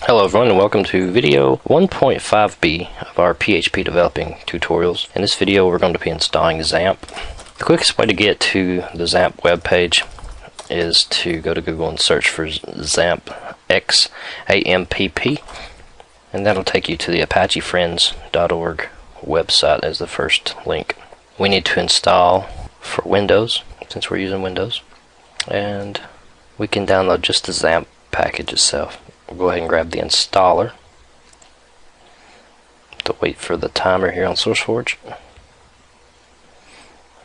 Hello everyone, and welcome to video 1.5b of our PHP developing tutorials. In this video we're going to be installing XAMPP. The quickest way to get to the XAMPP web page is to go to Google and search for XAMPP, XAMPP, and that'll take you to the ApacheFriends.org website as the first link. We need to install for Windows, since we're using Windows, and we can download just the XAMPP package itself. We'll go ahead and grab the installer. To wait for the timer here on SourceForge.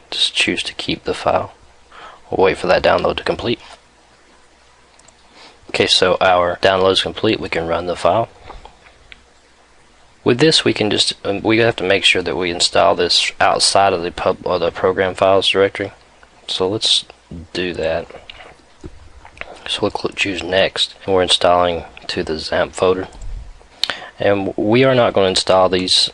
Just choose to keep the file. We'll wait for that download to complete. Okay, so our download is complete. We can run the file. With this, we can just we have to make sure that we install this outside of the program files directory. So let's do that. So we'll choose next, and we're installing to the XAMPP folder. And we are not going to install these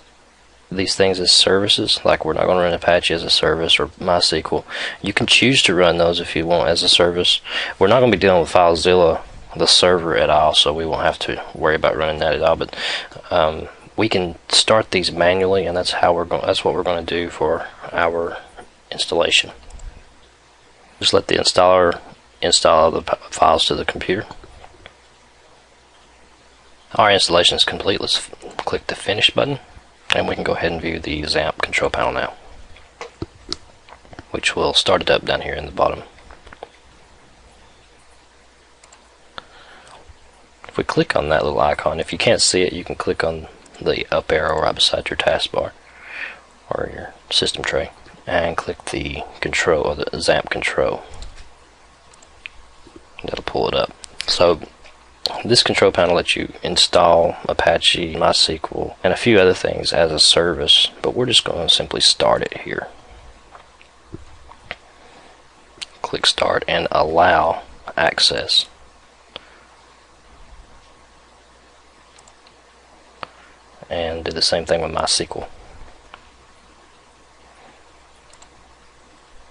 things as services. Like, we're not going to run Apache as a service or MySQL. You can choose to run those if you want as a service. We're not going to be dealing with FileZilla, the server, at all, so we won't have to worry about running that at all. But we can start these manually, and that's what we're going to do for our installation. Just let the installer install the files to the computer. Our installation is complete. Let's click the Finish button, and we can go ahead and view the XAMPP control panel now, which will start it up down here in the bottom. If we click on that little icon, if you can't see it, you can click on the up arrow right beside your taskbar or your system tray and click the control, or the XAMPP control. That'll pull it up. So this control panel lets you install Apache, MySQL, and a few other things as a service, but we're just going to simply start it here. Click Start and allow access. And do the same thing with MySQL.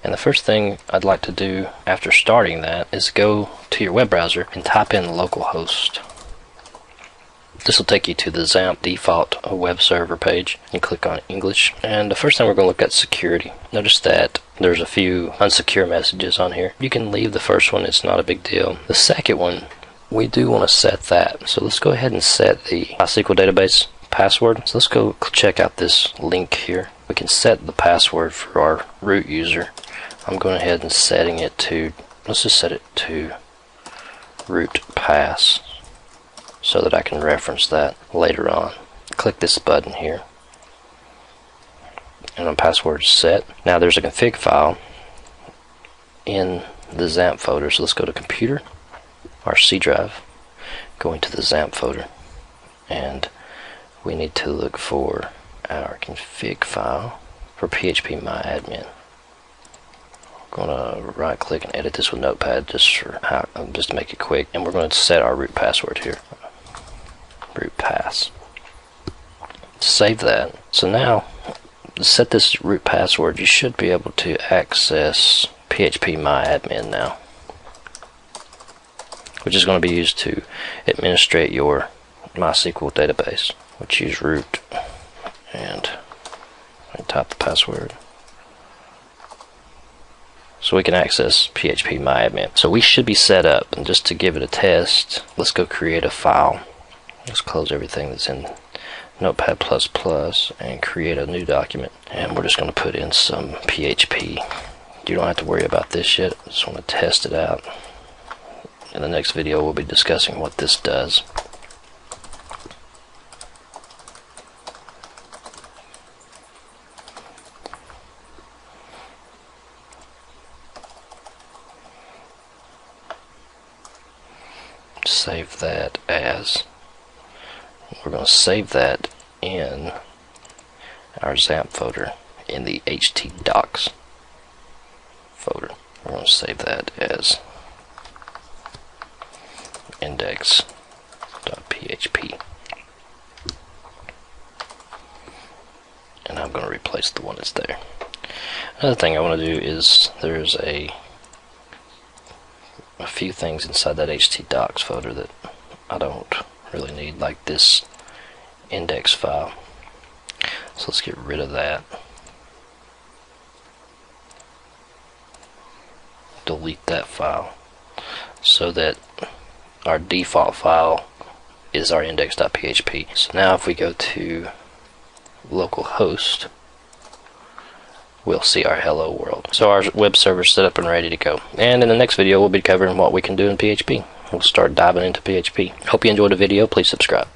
And the first thing I'd like to do after starting that is go to your web browser and type in localhost. This will take you to the XAMPP default web server page. You click on English, and the first thing we're going to look at is security. Notice that there's a few unsecure messages on here. You can leave the first one, it's not a big deal. The second one, we do want to set that. So let's go ahead and set the MySQL database password. So let's go check out this link here. We can set the password for our root user. I'm going ahead and setting it to, let's just set it to root pass so that I can reference that later on. Click this button here, and my password is set. Now there's a config file in the XAMPP folder, so let's go to Computer, our C drive, go into the XAMPP folder, and we need to look for our config file for phpMyAdmin. I'm going to right click and edit this with Notepad just to make it quick, and we're going to set our root password here. Root pass. Save that. So now, to set this root password, you should be able to access phpMyAdmin now, which is going to be used to administrate your MySQL database. We'll choose root and type the password so we can access phpMyAdmin. So we should be set up, and just to give it a test, let's go create a file. Let's close everything that's in Notepad++ and create a new document, and we're just going to put in some PHP. You don't have to worry about this yet. I just want to test it out. In the next video we'll be discussing what this does. save that as, we're going to save that in our XAMPP folder in the htdocs folder. We're going to save that as index.php. And I'm going to replace the one that's there. Another thing I want to do is there's a few things inside that htdocs folder that I don't really need, like this index file. So let's get rid of that. Delete that file so that our default file is our index.php. So now if we go to localhost, we'll see our hello world. So our web server is set up and ready to go. And in the next video we'll be covering what we can do in PHP. We'll start diving into PHP. Hope you enjoyed the video. Please subscribe.